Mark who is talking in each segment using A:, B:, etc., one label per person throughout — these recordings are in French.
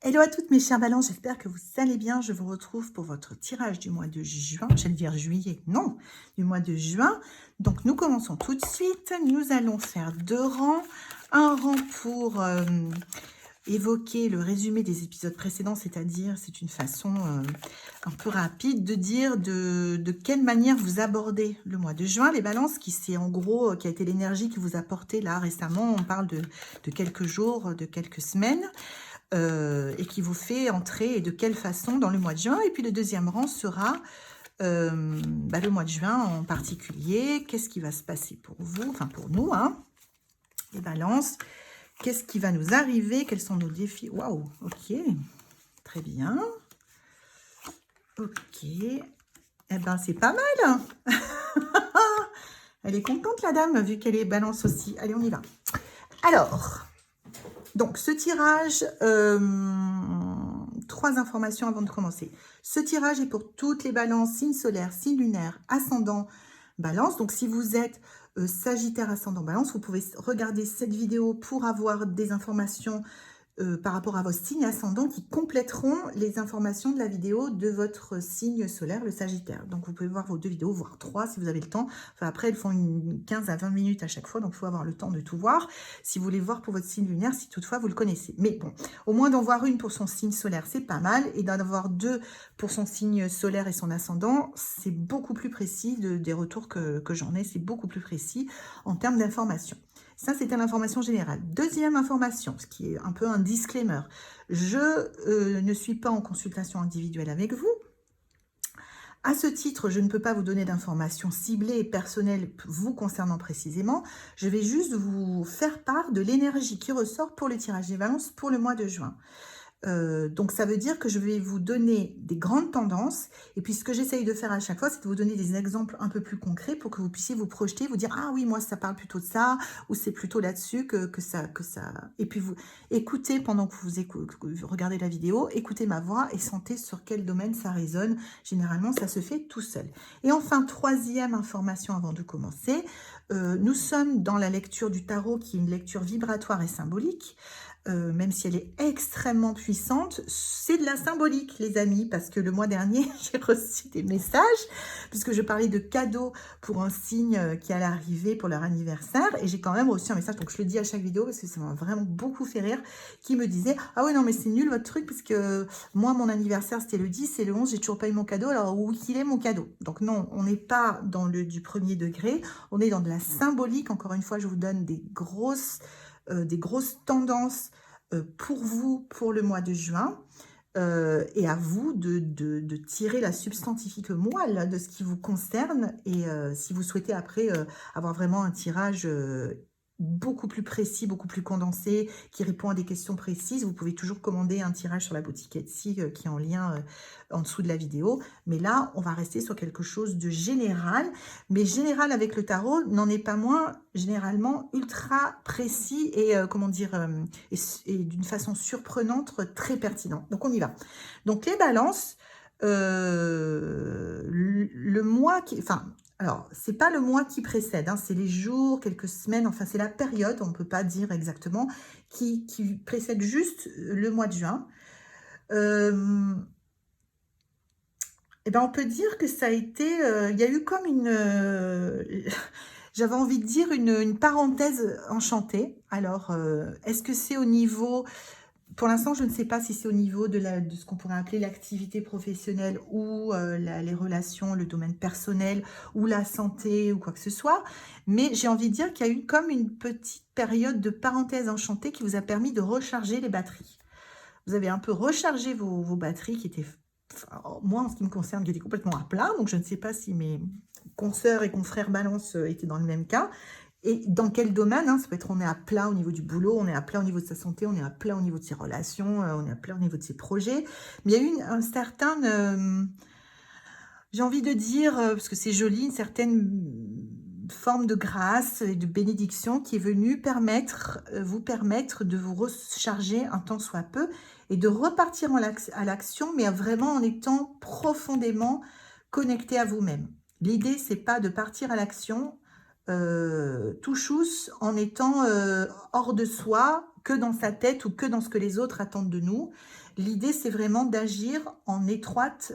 A: Hello à toutes mes chères balances, j'espère que vous allez bien. Je vous retrouve pour votre tirage du mois de juin, j'allais dire juillet, non, du mois de juin. Donc nous commençons tout de suite, nous allons faire 2 rangs. Un rang pour évoquer le résumé des épisodes précédents, c'est-à-dire c'est une façon un peu rapide de dire de quelle manière vous abordez le mois de juin. Les balances, qui c'est en gros, qui a été l'énergie qui vous a porté là récemment, on parle de quelques jours, de quelques semaines. Et qui vous fait entrer et de quelle façon dans le mois de juin. Et puis le deuxième rang sera le mois de juin en particulier. Qu'est-ce qui va se passer pour vous, enfin pour nous, hein, les balances. Qu'est-ce qui va nous arriver? Quels sont nos défis? Waouh, ok, très bien. Ok, eh ben c'est pas mal. Elle est contente la dame, vu qu'elle est balance aussi. Allez, on y va. Alors... Donc, ce tirage, 3 informations avant de commencer. Ce tirage est pour toutes les balances, signes solaires, signes lunaires, ascendant, balance. Donc, si vous êtes Sagittaire, ascendant, balance, vous pouvez regarder cette vidéo pour avoir des informations par rapport à vos signes ascendants qui compléteront les informations de la vidéo de votre signe solaire, le Sagittaire. Donc, vous pouvez voir vos 2 vidéos, voire 3 si vous avez le temps. Enfin, après, elles font une 15 à 20 minutes à chaque fois, donc il faut avoir le temps de tout voir. Si vous voulez voir pour votre signe lunaire, si toutefois vous le connaissez. Mais bon, au moins d'en voir une pour son signe solaire, c'est pas mal. Et d'en avoir 2 pour son signe solaire et son ascendant, c'est beaucoup plus précis des retours que j'en ai. C'est beaucoup plus précis en termes d'informations. Ça, c'était l'information générale. Deuxième information, ce qui est un peu un disclaimer. Je ne suis pas en consultation individuelle avec vous. À ce titre, je ne peux pas vous donner d'informations ciblées et personnelles vous concernant précisément. Je vais juste vous faire part de l'énergie qui ressort pour le tirage des balances pour le mois de juin. Donc ça veut dire que je vais vous donner des grandes tendances, et puis ce que j'essaye de faire à chaque fois, c'est de vous donner des exemples un peu plus concrets pour que vous puissiez vous projeter, vous dire ah oui, moi ça parle plutôt de ça, ou c'est plutôt là-dessus que ça, et puis vous écoutez pendant que vous regardez la vidéo, écoutez ma voix et sentez sur quel domaine ça résonne. Généralement ça se fait tout seul. Et enfin, troisième information avant de commencer, nous sommes dans la lecture du tarot, qui est une lecture vibratoire et symbolique. Même si elle est extrêmement puissante, c'est de la symbolique, les amis, parce que le mois dernier, j'ai reçu des messages, puisque je parlais de cadeaux pour un signe qui allait arriver pour leur anniversaire, et j'ai quand même reçu un message, donc je le dis à chaque vidéo, parce que ça m'a vraiment beaucoup fait rire, qui me disait « Ah oui, non, mais c'est nul votre truc, parce que moi, mon anniversaire, c'était le 10, et le 11, j'ai toujours pas eu mon cadeau, alors où qu'il est mon cadeau ?» Donc non, on n'est pas dans du premier degré, on est dans de la symbolique. Encore une fois, je vous donne des grosses tendances pour vous, pour le mois de juin, et à vous de tirer la substantifique moelle de ce qui vous concerne, et si vous souhaitez après avoir vraiment un tirage beaucoup plus précis, beaucoup plus condensé, qui répond à des questions précises, vous pouvez toujours commander un tirage sur la boutique Etsy qui est en lien en dessous de la vidéo. Mais là, on va rester sur quelque chose de général, mais général avec le tarot n'en est pas moins généralement ultra précis et comment dire, et d'une façon surprenante, très pertinent. Donc on y va. Donc les balances, le mois qui... Enfin, alors, c'est pas le mois qui précède, hein, c'est les jours, quelques semaines, enfin c'est la période, on ne peut pas dire exactement, qui précède juste le mois de juin. Et ben on peut dire que ça a été, il y a eu comme une, j'avais envie de dire une parenthèse enchantée. Alors, est-ce que c'est au niveau... Pour l'instant, je ne sais pas si c'est au niveau de ce qu'on pourrait appeler l'activité professionnelle, ou les relations, le domaine personnel, ou la santé, ou quoi que ce soit. Mais j'ai envie de dire qu'il y a eu comme une petite période de parenthèse enchantée qui vous a permis de recharger les batteries. Vous avez un peu rechargé vos batteries qui étaient... Enfin, moi, en ce qui me concerne, j'étais complètement à plat. Donc, je ne sais pas si mes consoeurs et confrères balance étaient dans le même cas. Et dans quel domaine, hein, ça peut être on est à plat au niveau du boulot, on est à plat au niveau de sa santé, on est à plat au niveau de ses relations, on est à plat au niveau de ses projets. Mais il y a eu un certain, j'ai envie de dire, parce que c'est joli, une certaine forme de grâce et de bénédiction qui est venue vous permettre de vous recharger un tant soit peu et de repartir à l'action, mais vraiment en étant profondément connecté à vous-même. L'idée, c'est pas de partir à l'action tout chousse en étant hors de soi que dans sa tête ou que dans ce que les autres attendent de nous. L'idée, c'est vraiment d'agir en étroite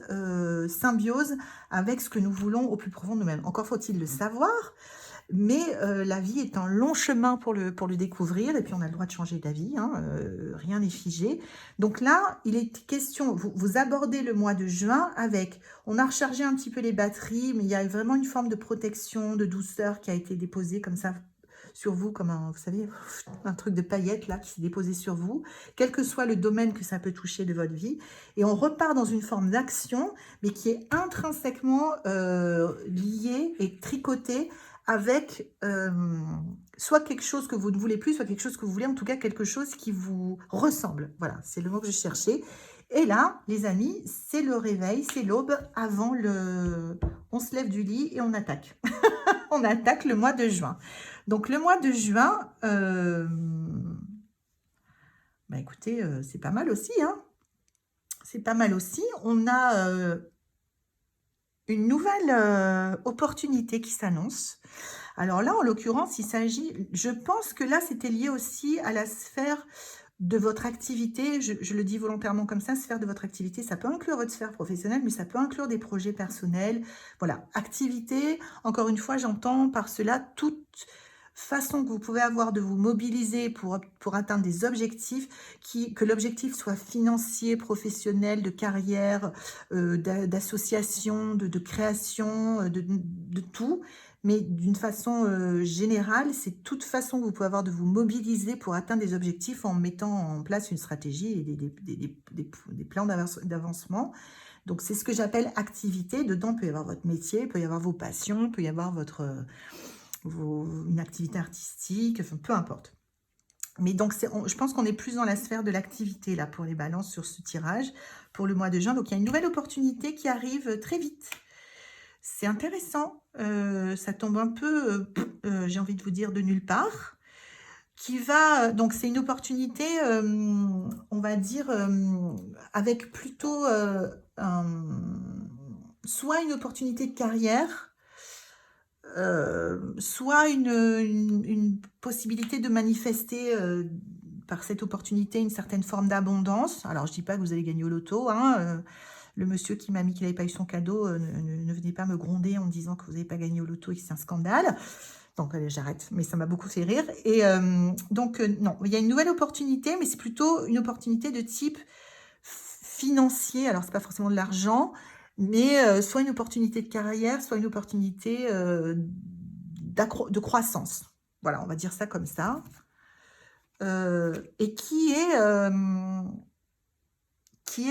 A: symbiose avec ce que nous voulons au plus profond de nous-mêmes. Encore faut-il le savoir, mais la vie est un long chemin pour le découvrir, et puis on a le droit de changer d'avis, hein, rien n'est figé. Donc là, il est question, vous abordez le mois de juin avec, on a rechargé un petit peu les batteries, mais il y a vraiment une forme de protection, de douceur qui a été déposée comme ça sur vous, comme un, vous savez, un truc de paillettes là qui s'est déposé sur vous, quel que soit le domaine que ça peut toucher de votre vie. Et on repart dans une forme d'action, mais qui est intrinsèquement liée et tricotée avec soit quelque chose que vous ne voulez plus, soit quelque chose que vous voulez, en tout cas quelque chose qui vous ressemble. Voilà, c'est le mot que je cherchais. Et là, les amis, c'est le réveil, c'est l'aube avant le... On se lève du lit et on attaque. On attaque le mois de juin. Donc, le mois de juin, bah écoutez, c'est pas mal aussi, hein. C'est pas mal aussi. On a une nouvelle opportunité qui s'annonce. Alors là, en l'occurrence, il s'agit, je pense que là, c'était lié aussi à la sphère de votre activité. Je le dis volontairement comme ça, sphère de votre activité. Ça peut inclure votre sphère professionnelle, mais ça peut inclure des projets personnels. Voilà, activité, encore une fois, j'entends par cela toute façon que vous pouvez avoir de vous mobiliser pour atteindre des objectifs, que l'objectif soit financier, professionnel, de carrière, d'association, de création, de tout. Mais d'une façon générale, c'est toute façon que vous pouvez avoir de vous mobiliser pour atteindre des objectifs en mettant en place une stratégie et des plans d'avancement. Donc, c'est ce que j'appelle activité. Dedans, il peut y avoir votre métier, il peut y avoir vos passions, il peut y avoir une activité artistique, enfin, peu importe. Mais donc, je pense qu'on est plus dans la sphère de l'activité, là, pour les balances sur ce tirage, pour le mois de juin. Donc, il y a une nouvelle opportunité qui arrive très vite. C'est intéressant. Ça tombe un peu, j'ai envie de vous dire, de nulle part. Donc, c'est une opportunité, on va dire, avec plutôt soit une opportunité de carrière, soit une possibilité de manifester par cette opportunité une certaine forme d'abondance. Alors, je ne dis pas que vous allez gagner au loto. Hein, le monsieur qui m'a mis qu'il n'avait pas eu son cadeau, ne venez pas me gronder en me disant que vous n'avez pas gagné au loto et que c'est un scandale. Donc, allez, j'arrête. Mais ça m'a beaucoup fait rire. Et donc, non, il y a une nouvelle opportunité, mais c'est plutôt une opportunité de type financier. Alors, ce n'est pas forcément de l'argent, mais soit une opportunité de carrière, soit une opportunité de croissance. Voilà, on va dire ça comme ça. Et qui est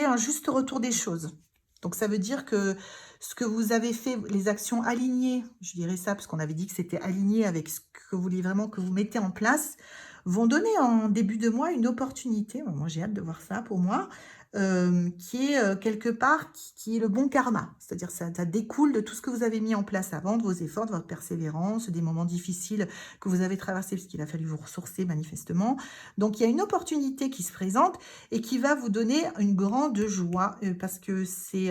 A: un juste retour des choses. Donc, ça veut dire que ce que vous avez fait, les actions alignées, je dirais ça parce qu'on avait dit que c'était aligné avec ce que vous voulez vraiment que vous mettez en place, vont donner en début de mois une opportunité, moi j'ai hâte de voir ça pour moi, qui est quelque part, qui est le bon karma. C'est-à-dire ça découle de tout ce que vous avez mis en place avant, de vos efforts, de votre persévérance, des moments difficiles que vous avez traversés, parce qu'il a fallu vous ressourcer manifestement. Donc il y a une opportunité qui se présente et qui va vous donner une grande joie, parce que c'est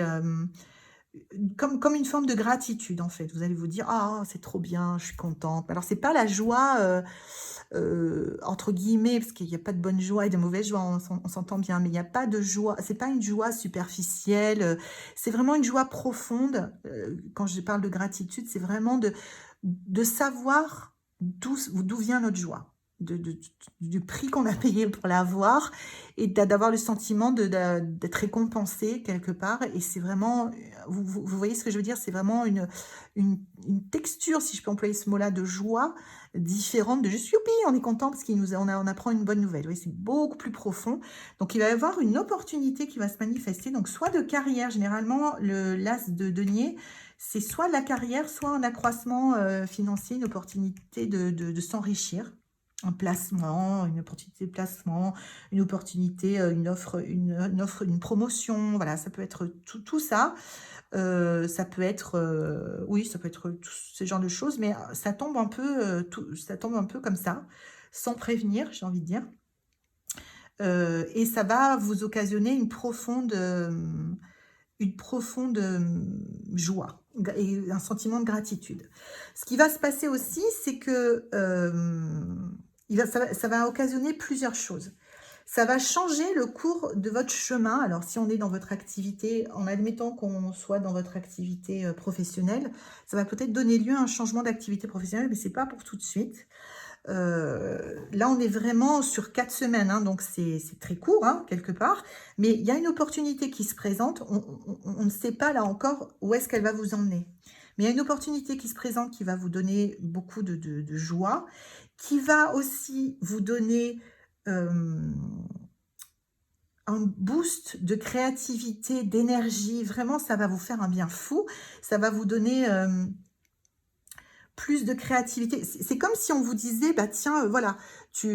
A: comme une forme de gratitude, en fait. Vous allez vous dire, ah, c'est trop bien, je suis contente. Alors, c'est pas la joie, entre guillemets, parce qu'il n'y a pas de bonne joie et de mauvaise joie, on s'entend bien, mais il n'y a pas de joie, c'est pas une joie superficielle, c'est vraiment une joie profonde. Quand je parle de gratitude, c'est vraiment de savoir d'où vient notre joie. Du prix qu'on a payé pour l'avoir et d'avoir le sentiment d'être récompensé quelque part. Et c'est vraiment, vous voyez ce que je veux dire, c'est vraiment une texture, si je peux employer ce mot-là, de joie différente de juste youpi, on est content parce on apprend une bonne nouvelle. Oui, c'est beaucoup plus profond. Donc, il va y avoir une opportunité qui va se manifester. Donc, soit de carrière, généralement, l'as de denier, c'est soit de la carrière, soit un accroissement financier, une opportunité de s'enrichir. Un placement, une opportunité de placement, une opportunité, une offre, une promotion, voilà, ça peut être tout ça. Ça peut être, oui, ça peut être tout ce genre de choses, mais ça tombe un peu, ça tombe un peu comme ça, sans prévenir, j'ai envie de dire. Et ça va vous occasionner une profonde joie et un sentiment de gratitude. Ce qui va se passer aussi, c'est que ça va occasionner plusieurs choses. Ça va changer le cours de votre chemin. Alors, si on est dans votre activité, en admettant qu'on soit dans votre activité professionnelle, ça va peut-être donner lieu à un changement d'activité professionnelle, mais ce n'est pas pour tout de suite. Là, on est vraiment sur 4 semaines, hein, donc c'est très court, hein, quelque part. Mais il y a une opportunité qui se présente. On ne sait pas, là encore, où est-ce qu'elle va vous emmener. Mais il y a une opportunité qui se présente qui va vous donner beaucoup de joie, qui va aussi vous donner un boost de créativité, d'énergie. Vraiment, ça va vous faire un bien fou. Ça va vous donner plus de créativité. C'est comme si on vous disait, bah tiens, voilà,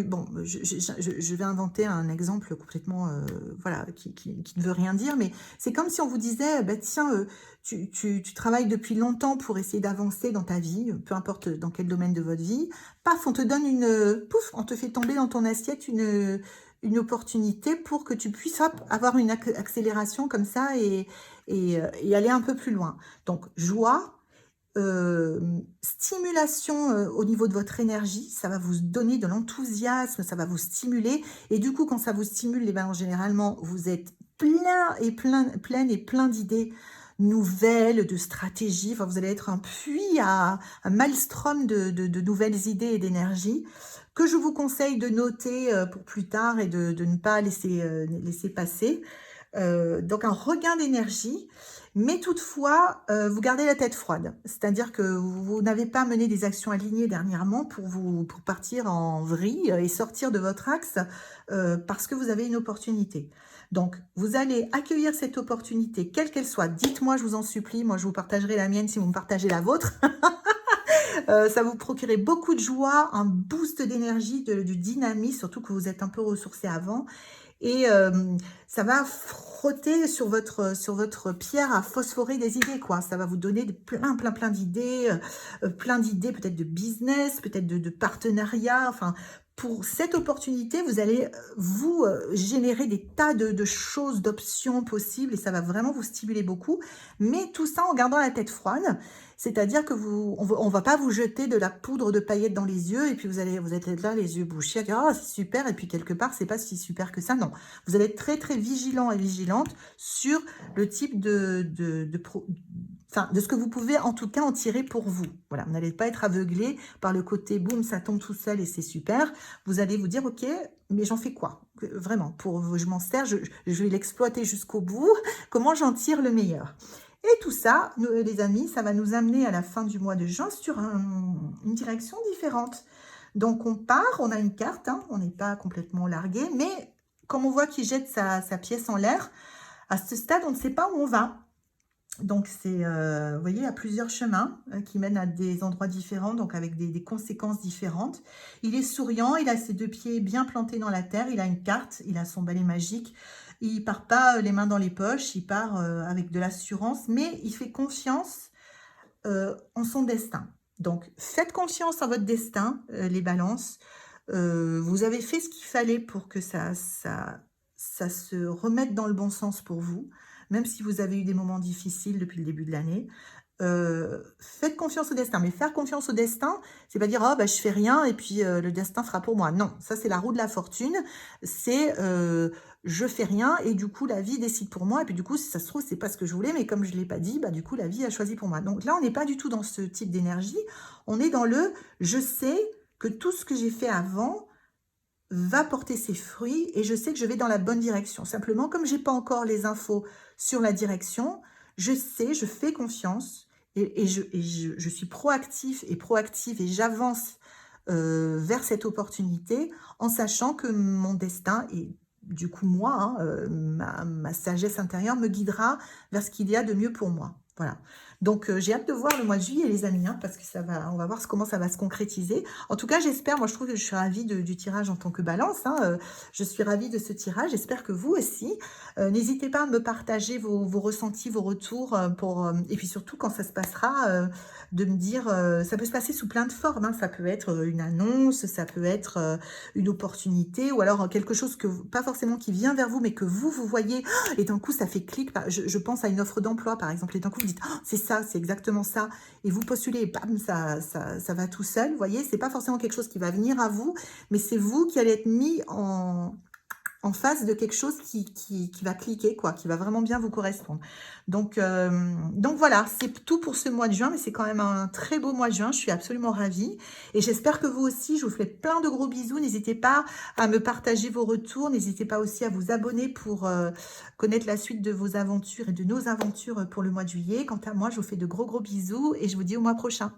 A: bon, je vais inventer un exemple complètement, voilà, qui ne veut rien dire, mais c'est comme si on vous disait, bah tiens, tu travailles depuis longtemps pour essayer d'avancer dans ta vie, peu importe dans quel domaine de votre vie, paf, on te donne pouf, on te fait tomber dans ton assiette une opportunité pour que tu puisses hop, avoir une accélération comme ça et aller un peu plus loin. Donc, joie, stimulation au niveau de votre énergie, ça va vous donner de l'enthousiasme, ça va vous stimuler, et du coup quand ça vous stimule, eh ben, généralement vous êtes pleine et plein d'idées nouvelles, de stratégies, enfin, vous allez être un puits un maelstrom de nouvelles idées et d'énergie que je vous conseille de noter pour plus tard et de ne pas laisser passer. Donc un regain d'énergie, mais toutefois, vous gardez la tête froide. C'est-à-dire que vous n'avez pas mené des actions alignées dernièrement pour partir en vrille et sortir de votre axe parce que vous avez une opportunité. Donc, vous allez accueillir cette opportunité, quelle qu'elle soit. Dites-moi, je vous en supplie, moi je vous partagerai la mienne si vous me partagez la vôtre. Ça vous procurer beaucoup de joie, un boost d'énergie, du dynamisme, surtout que vous êtes un peu ressourcé avant. Et ça va frotter sur votre pierre à phosphorer des idées, quoi. Ça va vous donner plein d'idées, plein d'idées peut-être de business, peut-être de partenariat. Enfin, pour cette opportunité, vous allez vous générer des tas de choses, d'options possibles et ça va vraiment vous stimuler beaucoup. Mais tout ça en gardant la tête froide. C'est-à-dire que on va pas vous jeter de la poudre de paillettes dans les yeux et puis vous êtes là les yeux bouchés à dire ah c'est super et puis quelque part c'est pas si super que ça. Non, vous allez être très vigilant et vigilante sur le type enfin, de ce que vous pouvez en tout cas en tirer pour vous. Voilà, vous n'allez pas être aveuglé par le côté boum ça tombe tout seul et c'est super. Vous allez vous dire ok mais j'en fais quoi vraiment je m'en sers, je vais l'exploiter jusqu'au bout. Comment j'en tire le meilleur? Et tout ça, les amis, ça va nous amener à la fin du mois de juin sur une direction différente. Donc, on part, on a une carte, hein, on n'est pas complètement largué, mais comme on voit qu'il jette sa pièce en l'air, à ce stade, on ne sait pas où on va. Donc, c'est, vous voyez, il y a plusieurs chemins qui mènent à des endroits différents, donc avec des conséquences différentes. Il est souriant, il a ses 2 pieds bien plantés dans la terre, il a une carte, il a son balai magique. Il part pas les mains dans les poches, il part avec de l'assurance, mais il fait confiance en son destin. Donc, faites confiance en votre destin, les balances. Vous avez fait ce qu'il fallait pour que ça se remette dans le bon sens pour vous, même si vous avez eu des moments difficiles depuis le début de l'année. Faites confiance au destin, mais faire confiance au destin, c'est pas dire oh bah je fais rien et puis le destin fera pour moi. Non, ça c'est la roue de la fortune. C'est je fais rien et du coup la vie décide pour moi et puis du coup si ça se trouve c'est pas ce que je voulais mais comme je l'ai pas dit bah du coup la vie a choisi pour moi. Donc là on n'est pas du tout dans ce type d'énergie. On est dans le je sais que tout ce que j'ai fait avant va porter ses fruits et je sais que je vais dans la bonne direction. Simplement comme j'ai pas encore les infos sur la direction, je sais, je fais confiance. Et je suis proactive et j'avance vers cette opportunité en sachant que mon destin et du coup moi, hein, ma sagesse intérieure me guidera vers ce qu'il y a de mieux pour moi. Voilà. Donc j'ai hâte de voir le mois de juillet les amis, hein, parce que on va voir comment ça va se concrétiser. En tout cas j'espère, moi je trouve que je suis ravie du tirage en tant que balance. Hein, je suis ravie de ce tirage, j'espère que vous aussi. N'hésitez pas à me partager vos ressentis, vos retours et puis surtout quand ça se passera, de me dire, ça peut se passer sous plein de formes. Hein, ça peut être une annonce, ça peut être une opportunité ou alors quelque chose que pas forcément qui vient vers vous mais que vous voyez et d'un coup ça fait clic. Je pense à une offre d'emploi par exemple et d'un coup vous dites oh, c'est ça ça, c'est exactement ça. Et vous postulez et bam, ça va tout seul. Vous voyez, c'est pas forcément quelque chose qui va venir à vous, mais c'est vous qui allez être mis en face de quelque chose qui va cliquer, quoi, qui va vraiment bien vous correspondre. Donc voilà, c'est tout pour ce mois de juin, mais c'est quand même un très beau mois de juin. Je suis absolument ravie. Et j'espère que vous aussi, je vous fais plein de gros bisous. N'hésitez pas à me partager vos retours. N'hésitez pas aussi à vous abonner pour connaître la suite de vos aventures et de nos aventures pour le mois de juillet. Quant à moi, je vous fais de gros bisous et je vous dis au mois prochain.